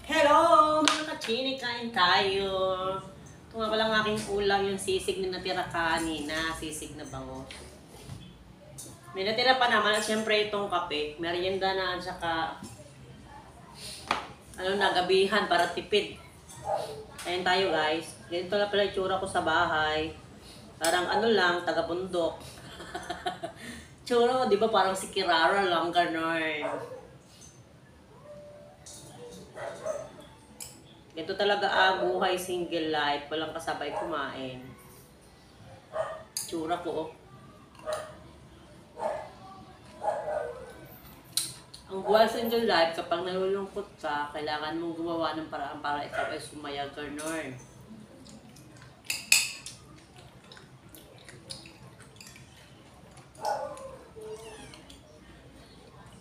Hello mga kachini, kain tayo. Ito nga palang aking ulam, yung sisig na natira kanina, sisig na bango. May natira pa naman at syempre itong kape, merienda na at saka gabihan para tipid. Kain tayo guys. Ganito na pala itsura ko sa bahay. Parang taga-bundok. Tsura ko, di ba parang si Kirara lang, ganon. Ito talaga buhay single life, walang kasabay kumain. Tsura ko, oh. Ang buhay single life, kapag nalulungkot ka, kailangan mong gumawa ng paraan para ikaw ay sumaya, ganon.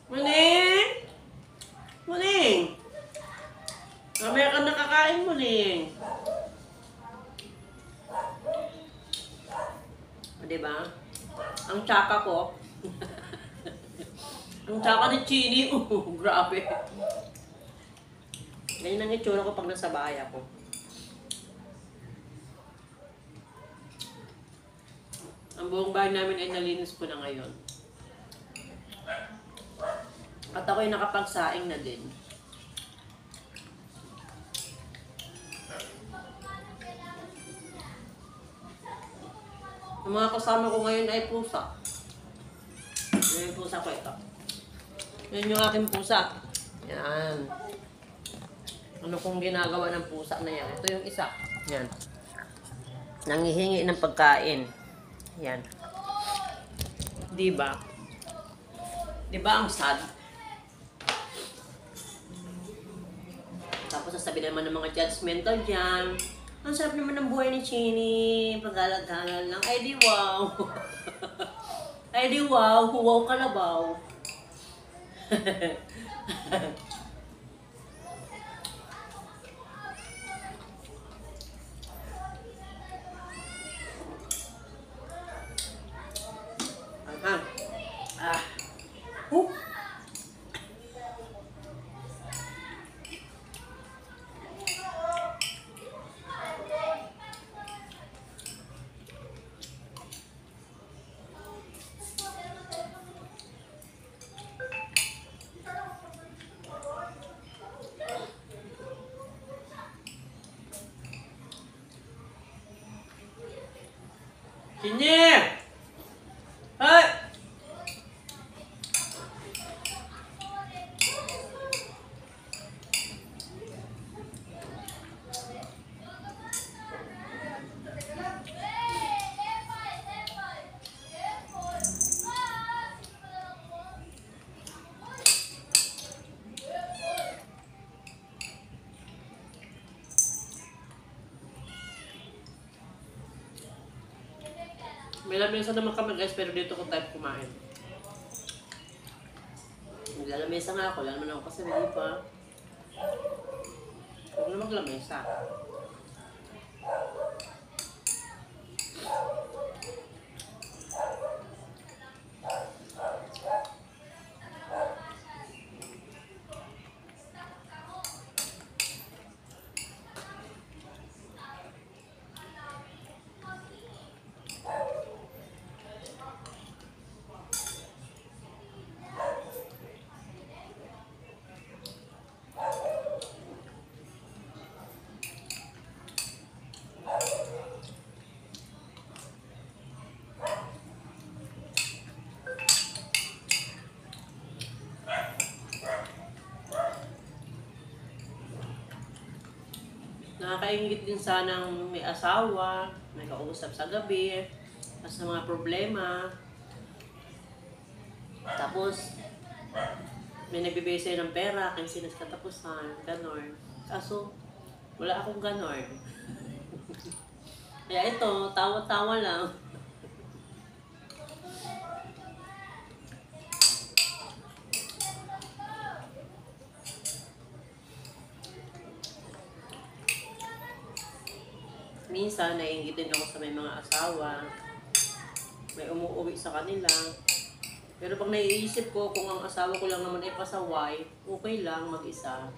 Muning! Muning! Mamaya ka nakakain mo ning. O, diba? Ang tsaka ko. Ang tsaka ni Chini. Grabe. Ganyan ang itsura ko pag nasa bahay ako. Ang buong bahay namin ay nalinis ko na ngayon. At ako'y nakapagsaing na din. Ang mga kasama ko ngayon ay pusa. Yan yung pusa ko ito. Yan yung aking pusa. Yan. Ano kong ginagawa ng pusa na yan? Ito yung isa. Yan. Nangihingi ng pagkain. Yan. Diba? Diba ang sad? Tapos sasabihin naman ng mga judgmental dyan. Ang sarap naman ng buhay ni Chini. Pag-alag-alag lang. Ay di wow. Ay di wow. Huwaw kalabaw. Aha. Ah. Chini! Hey! May lamesa naman kami guys, pero dito ko type kumain. Naglalamesa nga ako, wala naman ako kasi hindi pa. Huwag na maglamesa. Nakakaingit din sanang may asawa, may kausap sa gabi, sa mga problema. Tapos, may nagbibigay sa'yo ng pera, kasi katapusan, ganon. Kaso, wala akong ganon. Kaya ito, tawa-tawa lang. Minsan, naiingit din ako sa may mga asawa. May umuwi sa kanila. Pero pag naiisip ko, kung ang asawa ko lang naman ay pasaway, okay lang mag-isa.